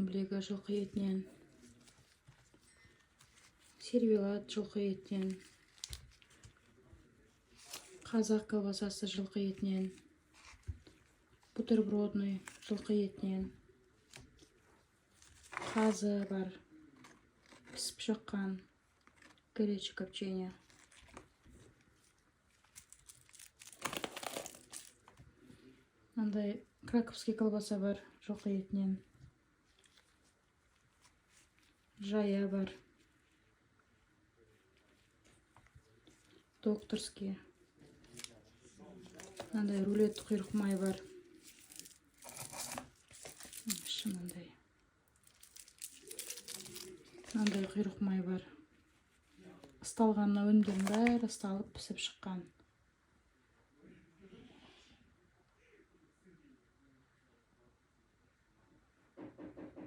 скумбрегі жылқы етінен, сервелат жылқы етінен, қазақ колбасасы жылқы етінен, бутербродный жылқы етінен, қазы бар, пісіп шыққан, горячее копчение. Мынандай краковский колбаса бар жылқы етінен, жая бар, докторский, мынандай рулет құйрық май бар, мынандай құйрық май бар. Ысталған өнімдердің бәрі ысталып пісіп шыққан.